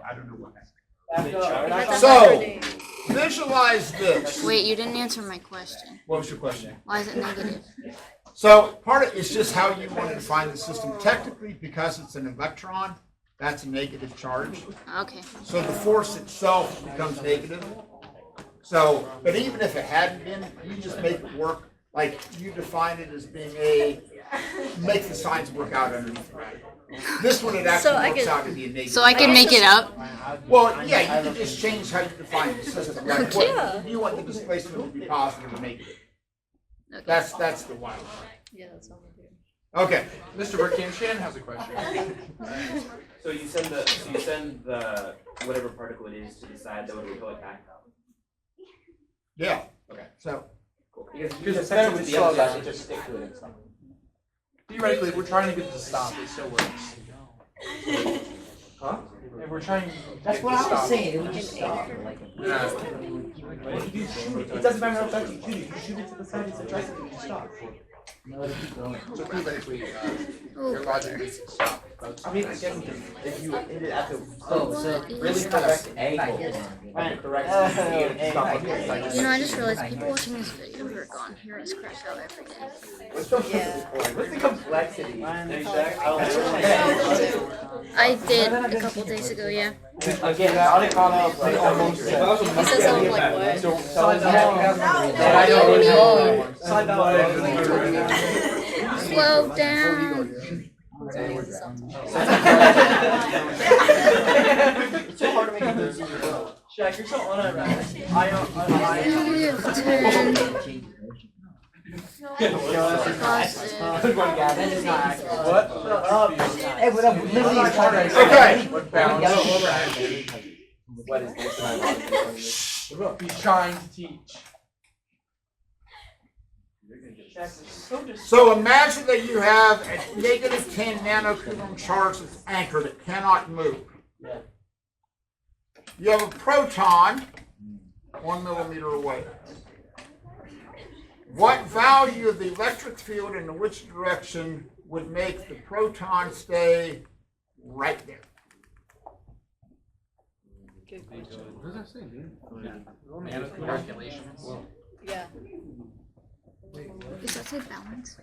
I don't know what happened. So, visualize this. Wait, you didn't answer my question. What was your question? Why is it negative? So, part of it's just how you want to define the system. Technically, because it's an electron, that's a negative charge. Okay. So the force itself becomes negative. So, but even if it hadn't been, you just make it work. Like you define it as being make the signs work out underneath the radical. This one, it actually works out to be a negative. So I can make it up? Well, yeah, you can just change how you define the system. Like, what, do you want the displacement to be positive or negative? Okay. That's the one. Yeah, that's all we do. Okay. Mr. Burkham, Shannon has a question. So you send the whatever particle it is to the side that would repel it back. Yeah. Okay. So, Cool. Because essentially the other side, it just stick to it and stuff. Theoretically, if we're trying to get it to stop, it still works. Huh? If we're trying. That's what I was saying. It would just stop. Like, It doesn't matter how fast you shoot it. You shoot it to the side, it's a tractor, you stop. no, it'll keep going. So theoretically, your logic makes it stop. I mean, I guess if you hit it at the Oh, so really correct angle, at the correct speed, it's not like it's like. You know, I just realized people watching this video are gone hear us crash out every day. What's the complexity? I did a couple days ago, yeah. Again, on a comment, like almost. He says something like what? Slow down. It's so hard to make it easy. Shaq, you're so unironic. Negative 10. Positive. Good one, guys. That is not accurate. What? Hey, what up? Literally, it's trying to Okay. What balance? What is this? He's trying to teach. So imagine that you have a negative 10 nanocoulomb charge that's anchored. It cannot move. You have a proton 1 millimeter away. What value of the electric field and in which direction would make the proton stay right there? Good question. What does that say, dude? Calculations. Yeah. Does that say balance?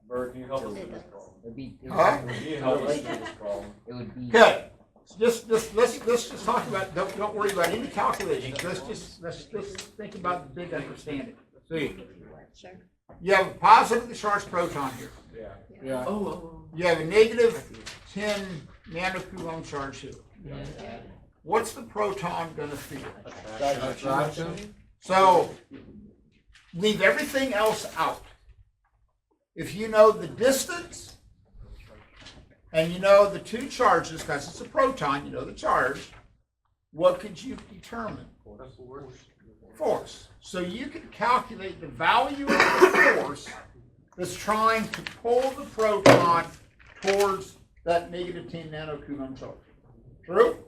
Bird, can you help us It with this does. problem? It'd be, Huh? Can you help us with this problem? it would be. Okay. Let's just talk about. Don't worry about any calculations. Let's just think about the big understanding. See, Sure. you have a positively charged proton here. Yeah. You have a negative 10 nanocoulomb charge here. What's the proton going to feel? Attraction. So leave everything else out. If you know the distance and you know the two charges, because it's a proton, you know the charge, what could you determine? Force. So you can calculate the value of the force that's trying to pull the proton towards that negative 10 nanocoulomb charge. True?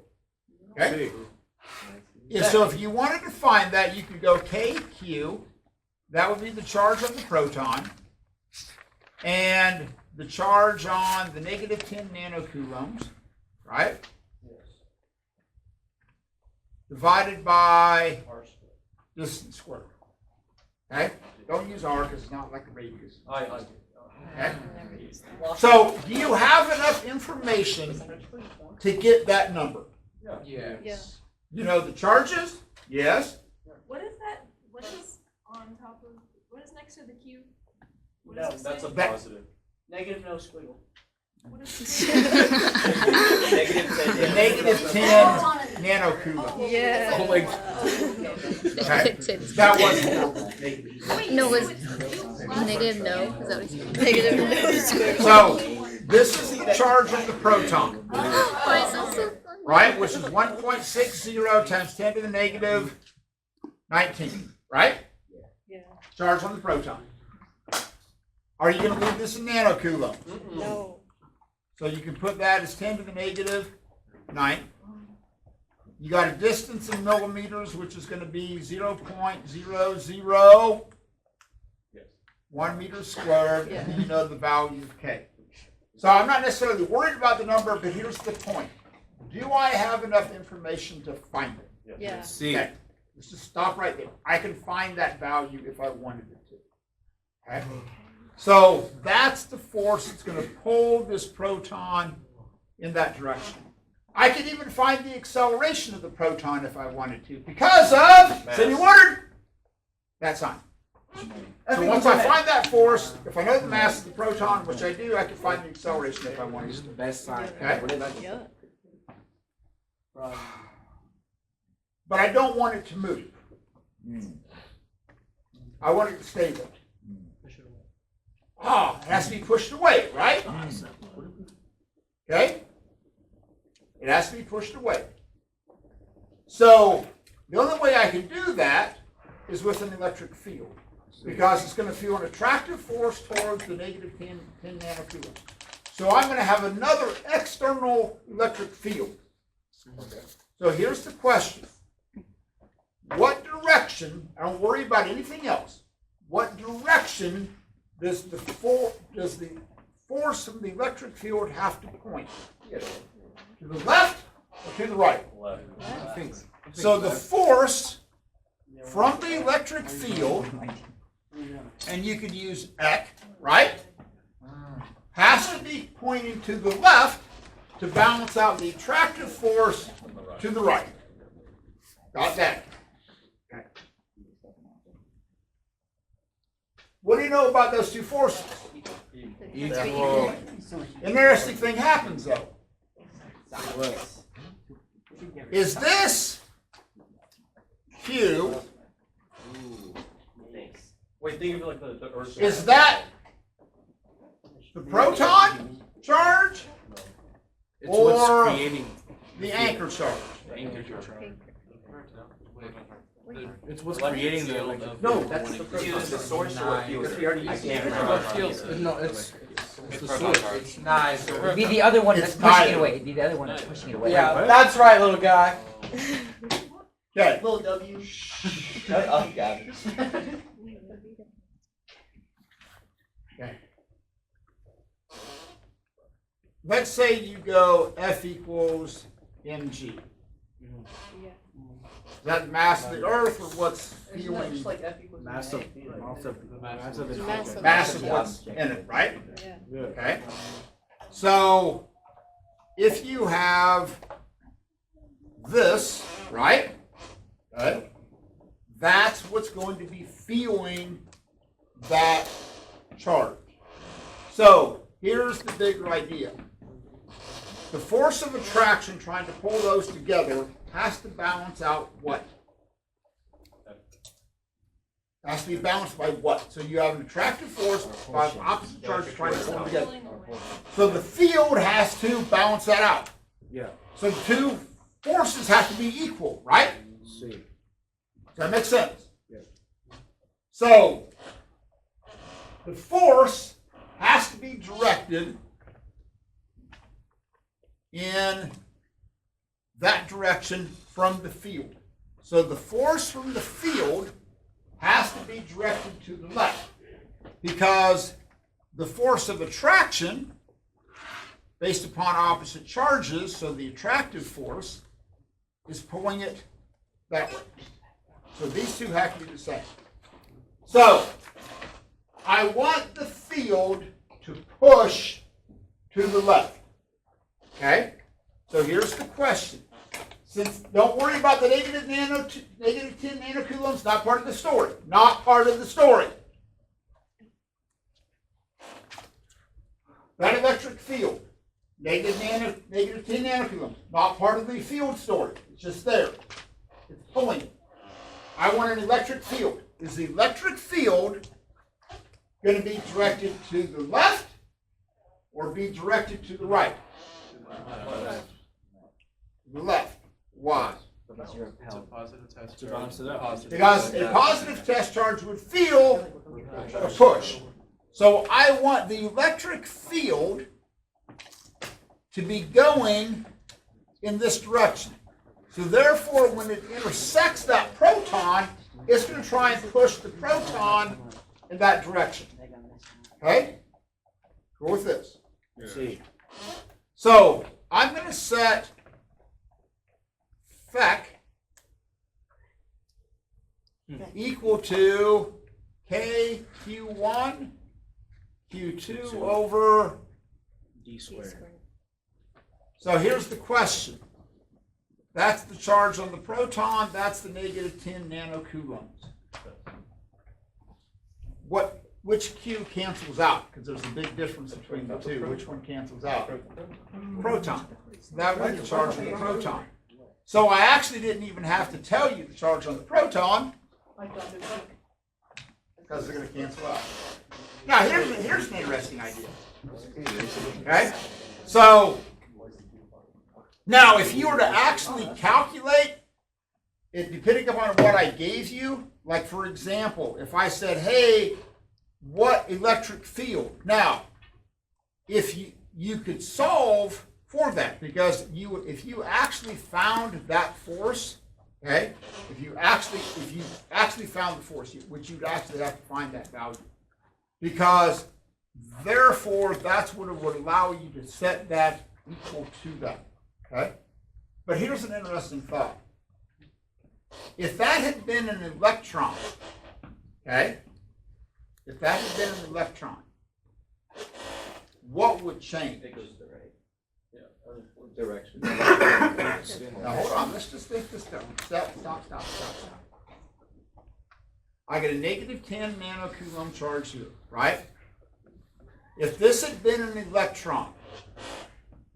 Okay. Yeah, so if you wanted to find that, you could go KQ, that would be the charge on the proton, and the charge on the negative 10 nanocoulombs, right? Divided by distance squared. Okay? Don't use R because it's not like a radius. Okay? So, do you have enough information to get that number? Yeah. Yeah. You know the charges? Yes. What is that? What is on top of? What is next to the Q? What No, does it that's say? a positive. Negative no squiggle. What does it say? Negative 10. The negative 10 nanocoulomb. Yeah. Oh my Okay? That wasn't No, was negative no? Is that what he said? Negative no square. So, this is the charge of the proton, Why is that so funny? right? Which is 1.60 times 10 to the negative 19, right? Yeah. Charge on the proton. Are you going to leave this in nanocoulomb? No. So you can put that as 10 to the negative 9. You got a distance in millimeters, which is going to be 0.001 meters squared, and then you know the value of K. So I'm not necessarily worried about the number, but here's the point. Do I have enough information to find it? Yeah. C. Okay, let's just stop right there. I can find that value if I wanted it to. Okay? So that's the force that's going to pull this proton in that direction. I could even find the acceleration of the proton if I wanted to, because of, Cindy Woodard, that sign. So once I find that force, if I know the mass of the proton, which I do, I can find the acceleration if I wanted This is to. the best sign. Okay? Yeah. But I don't want it to move. I want it to stay there. Ah, it has to be pushed away, right? Okay? It has to be pushed away. So the only way I can do that is with an electric field, because it's going to feel an attractive force towards the negative 10 nanocoulombs. So I'm going to have another external electric field. So here's the question. What direction, I don't worry about anything else, what direction does the force from the electric field have to point? To the left or to the right? I think. So the force from the electric field, and you could use Eck, right? Has to be pointing to the left to balance out the attractive force to the right. Got that? Okay. What do you know about those two forces? Equal. Interesting thing happens though. Is this Q, Wait, think of it like the Earth. is that the proton charge It's what's or creating the anchor charge? the anchor charge. It's what's creating the like. No, that's the proton. The source or what fuels? We already used No, it's the source. It's nice. It'd be the other one It's that's pushing neither. it away. It'd be the other one that's pushing it away. Yeah, that's right, little guy. Okay. Little W. Shut up, Gavin. Okay. Let's say you go F equals mg. Is that the mass of the Earth or what's fueling Mass of mass of what's in it, right? Yeah. Okay. So if you have this, right? Okay. That's what's going to be fueling that charge. So here's the bigger idea. The force of attraction trying to pull those together has to balance out what? Has to be balanced by what? So you have an attractive force by an opposite charge trying to pull them together. So the field has to balance that out. Yeah. So the two forces have to be equal, right? C. Does that make sense? Yes. So the force has to be directed in that direction from the field. So the force from the field has to be directed to the left, because the force of attraction based upon opposite charges, so the attractive force is pulling it that way. So these two have to be the same. So I want the field to push to the left. Okay? So here's the question. Since, don't worry about the negative 10 nanocoulombs, not part of the story. Not part of the story. That electric field, negative 10 nanocoulombs, not part of the field story. It's just there. It's pulling it. I want an electric field. Is the electric field going to be directed to the left or be directed to the right? The left. Why? It's a positive test. To balance it out. Because a positive test charge would feel a push. So I want the electric field to be going in this direction. So therefore, when it intersects that proton, it's going to try and push the proton in that direction. Okay? Go with this. C. So I'm going to set effect equal to KQ1 Q2 over. D squared. So here's the question. That's the charge on the proton. That's the negative 10 nanocoulombs. Which Q cancels out? Because there's a big difference between the two. Which one cancels out? Proton. So that would be the charge on the proton. So I actually didn't even have to tell you the charge on the proton, because they're going to cancel out. Now here's an interesting idea. Okay? So now if you were to actually calculate it, depending upon what I gave you, like for example, if I said, hey, what electric field? Now, if you could solve for that, because if you actually found that force, okay, if you actually found the force, which you'd actually have to find that value, because therefore that's what it would allow you to set that equal to that. Okay, but here's an interesting thought. If that had been an electron, okay, if that had been an electron, what would change? It goes to the right. Direction. Now hold on, let's just think this down. Stop. I get a negative 10 nanocoulomb charge here, right? If this had been an electron,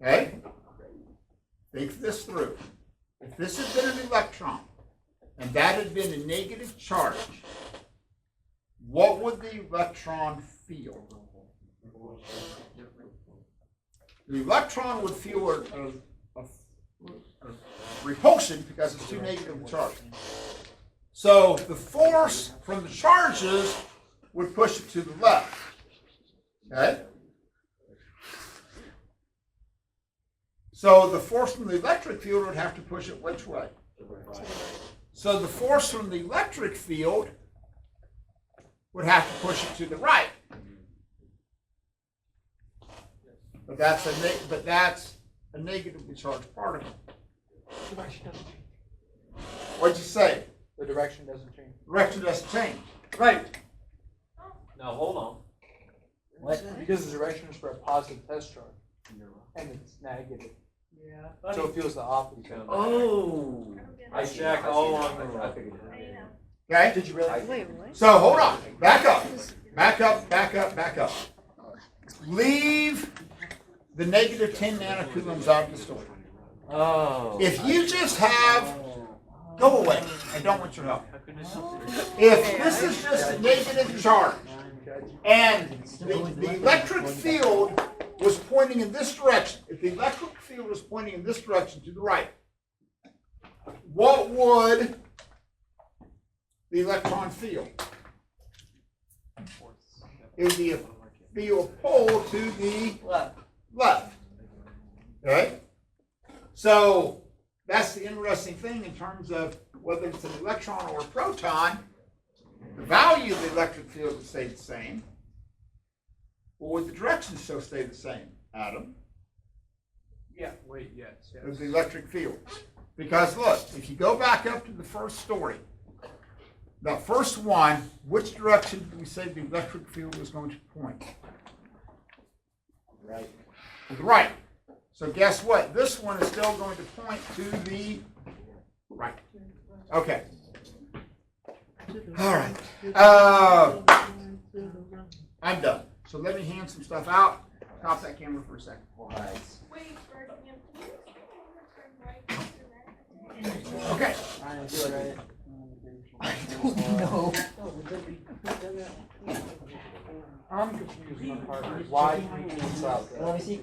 okay? Think this through. If this had been an electron, and that had been a negative charge, what would the electron feel? The electron would feel a repulsion because it's too negative a charge. So the force from the charges would push it to the left. Okay? So the force from the electric field would have to push it which way? So the force from the electric field would have to push it to the right. But that's a negatively charged particle. What'd you say? The direction doesn't change. Direction doesn't change. Right. Now hold on. What? Because the direction is for a positive test charge. And it's negative. Yeah. So it feels the opposite. Oh. I checked all along the I road. figured it out. Okay? Did you really? Wait, what? So hold on. Back up. Leave the negative 10 nanocoulombs out of the story. Oh. If you just have, go away. I don't want your help. If this is just a negative charge and the electric field was pointing in this direction, if the electric field was pointing in this direction to the right, what would the electron feel? It would be feel a pull to the left. Okay? So that's the interesting thing in terms of whether it's an electron or a proton, the value of the electric field would stay the same. Or would the direction still stay the same, Adam? Yeah, wait, yes. Of the electric field. Because look, if you go back up to the first story, the first one, which direction did we say the electric field was going to point? Right. To the right. So guess what? This one is still going to point to the right. Okay. All right. I'm done. So let me hand some stuff out. Stop that camera for a second. Wait, Ferdinand, can you turn right to that? Okay. I don't know. I'm confused on part. Why do you cancel out that? Let me see.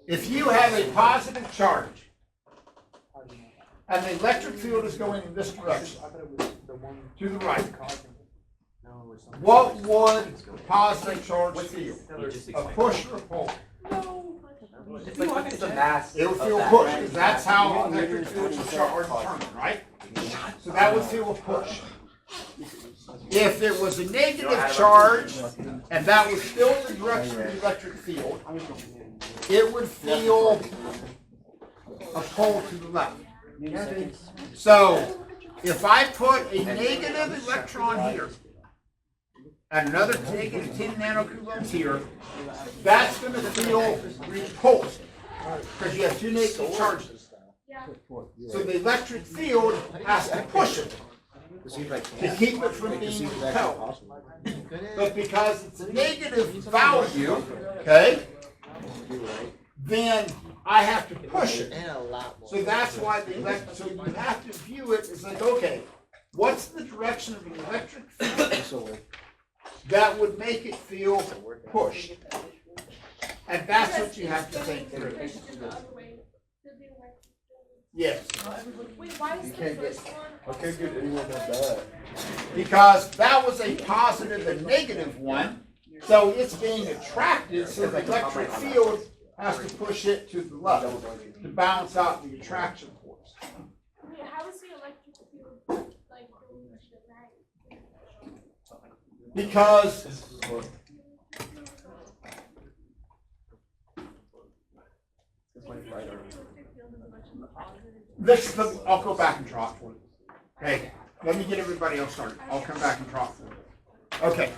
If you have a positive charge and the electric field is going in this direction, I thought it was the one to the right, No, it was something. what would the positive charge feel? Just A explain. push or a pull? It's like it's the mass. It would of feel that. push, because that's how electric fields are determined, right? So that would feel a push. If it was a negative charge, and that was still in the direction of the electric field, it would feel a pull to the left. So if I put a negative electron here and another negative 10 nanocoulombs here, that's going to feel repulsed because you have two negative charges. Yeah. So the electric field has to push it to keep it from being repelled. But because it's a negative value, okay, then I have to push it. So that's why so you have to view it as like, okay, what's the direction of an electric field that would make it feel pushed? And that's what you have to think through. Yes. Wait, why is the first one? I can't get anyone that bad. Because that was a positive and negative one, so it's being attracted, so the electric field has to push it to the left to balance out the attraction force. Wait, how is the electric field like going to the right? Because this, I'll go back and draw it for you. Okay, let me get everybody else started. I'll come back and draw it for you. Okay.